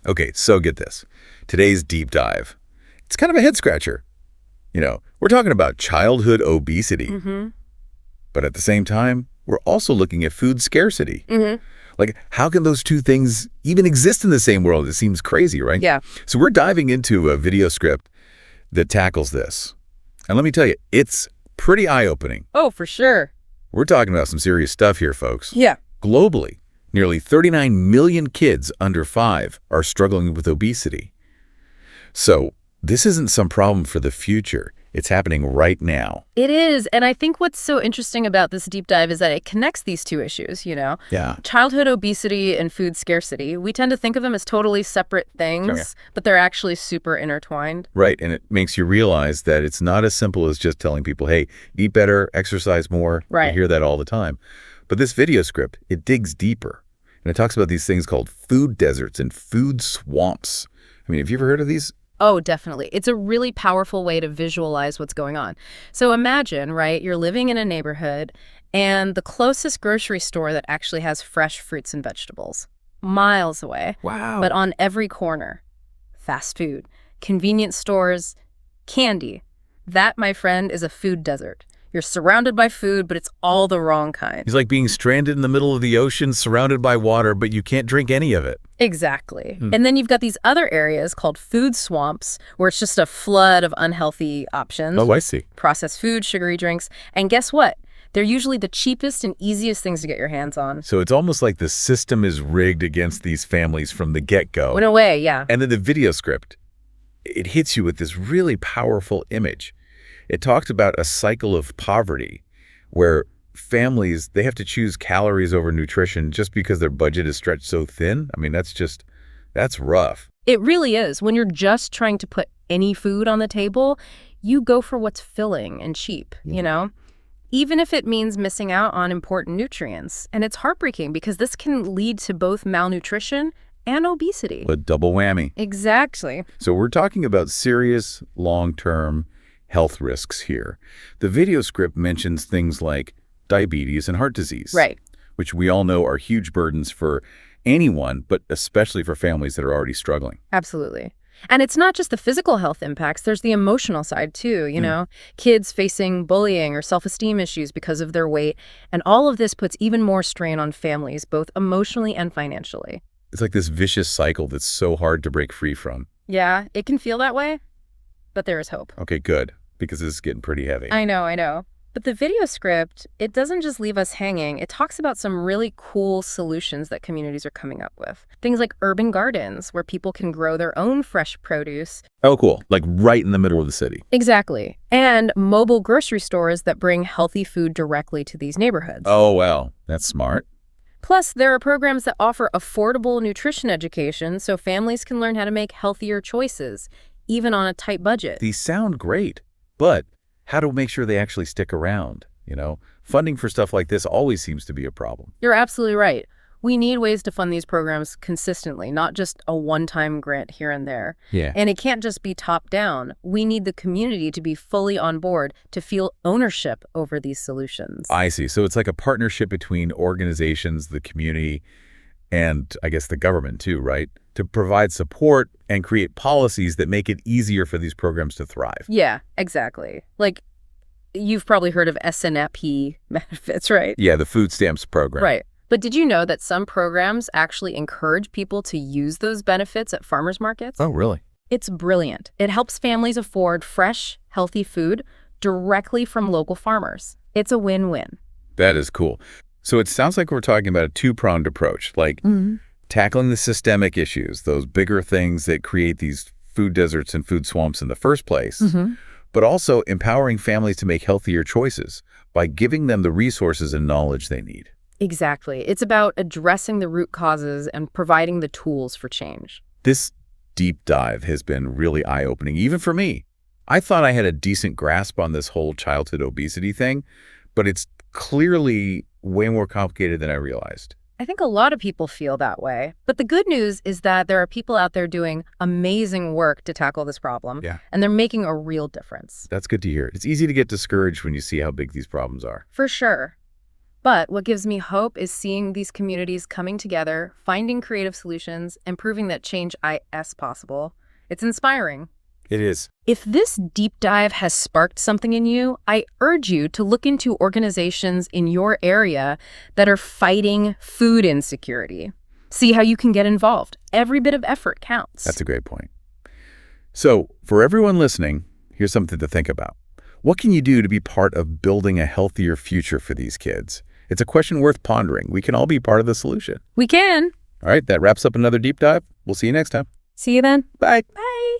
Okay, so get this. Today's deep dive. It's kind of a head scratcher. We're talking about childhood obesity, Mm-hmm. but at the same time, we're also looking at food scarcity. Mm-hmm. Like, how can those two things even exist in the same world? It seems crazy, right? Yeah. So we're diving into a video script that tackles this. And let me tell you, it's pretty eye-opening. Oh, for sure. We're talking about some serious stuff here, folks. Yeah. Globally, nearly 39 million kids under 5 are struggling with obesity. So this isn't some problem for the future. It's happening right now. It is. And I think what's so interesting about this deep dive is that it connects these two issues, Yeah. Childhood obesity and food scarcity. We tend to think of them as totally separate things, Sure, yeah. but they're actually super intertwined. Right, and it makes you realize that it's not as simple as just telling people, hey, eat better, exercise more. Right. You hear that all the time. But this video script, it digs deeper. And it talks about these things called food deserts and food swamps. I mean, have you ever heard of these? Oh, definitely. It's a really powerful way to visualize what's going on. So imagine, right, you're living in a neighborhood and the closest grocery store that actually has fresh fruits and vegetables, miles away, Wow. but on every corner, fast food, convenience stores, candy. That, my friend, is a food desert. You're surrounded by food, but it's all the wrong kind. He's like being stranded in the middle of the ocean, surrounded by water, but you can't drink any of it. Exactly. And then you've got these other areas called food swamps, where it's just a flood of unhealthy options. Oh, I see. Processed food, sugary drinks. And guess what? They're usually the cheapest and easiest things to get your hands on. So it's almost like the system is rigged against these families from the get-go. In a way, yeah. And then the video script, it hits you with this really powerful image. It talked about a cycle of poverty where families, they have to choose calories over nutrition just because their budget is stretched so thin. I mean, that's rough. It really is. When you're just trying to put any food on the table, you go for what's filling and cheap, Even if it means missing out on important nutrients. And it's heartbreaking because this can lead to both malnutrition and obesity. A double whammy. Exactly. So we're talking about serious long-term health risks here. The video script mentions things like diabetes and heart disease. Right. Which we all know are huge burdens for anyone, but especially for families that are already struggling. Absolutely. And it's not just the physical health impacts. There's the emotional side, too, Kids facing bullying or self-esteem issues because of their weight. And all of this puts even more strain on families, both emotionally and financially. It's like this vicious cycle that's so hard to break free from. Yeah, it can feel that way, but there is hope. Okay, good, because this is getting pretty heavy. I know. But the video script, it doesn't just leave us hanging. It talks about some really cool solutions that communities are coming up with. Things like urban gardens, where people can grow their own fresh produce. Oh, cool. Like right in the middle of the city. Exactly. And mobile grocery stores that bring healthy food directly to these neighborhoods. Oh, wow. That's smart. Plus, there are programs that offer affordable nutrition education so families can learn how to make healthier choices, even on a tight budget. These sound great, but how to make sure they actually stick around? Funding for stuff like this always seems to be a problem. You're absolutely right. We need ways to fund these programs consistently, not just a one-time grant here and there. Yeah. And it can't just be top-down. We need the community to be fully on board to feel ownership over these solutions. I see. So it's like a partnership between organizations, the community, and I guess the government too, right? To provide support and create policies that make it easier for these programs to thrive. Yeah, exactly. Like, you've probably heard of SNAP benefits, right? Yeah, the food stamps program. Right. But did you know that some programs actually encourage people to use those benefits at farmers markets? Oh, really? It's brilliant. It helps families afford fresh, healthy food directly from local farmers. It's a win-win. That is cool. So it sounds like we're talking about a two-pronged approach, like tackling the systemic issues, those bigger things that create these food deserts and food swamps in the first place, but also empowering families to make healthier choices by giving them the resources and knowledge they need. Exactly. It's about addressing the root causes and providing the tools for change. This deep dive has been really eye-opening, even for me. I thought I had a decent grasp on this whole childhood obesity thing, but it's clearly way more complicated than I realized. I think a lot of people feel that way. But the good news is that there are people out there doing amazing work to tackle this problem. Yeah. And they're making a real difference. That's good to hear. It's easy to get discouraged when you see how big these problems are. For sure. But what gives me hope is seeing these communities coming together, finding creative solutions, and proving that change is possible. It's inspiring. It is. If this deep dive has sparked something in you, I urge you to look into organizations in your area that are fighting food insecurity. See how you can get involved. Every bit of effort counts. That's a great point. So, for everyone listening, here's something to think about. What can you do to be part of building a healthier future for these kids? It's a question worth pondering. We can all be part of the solution. We can. All right, that wraps up another deep dive. We'll see you next time. See you then. Bye. Bye.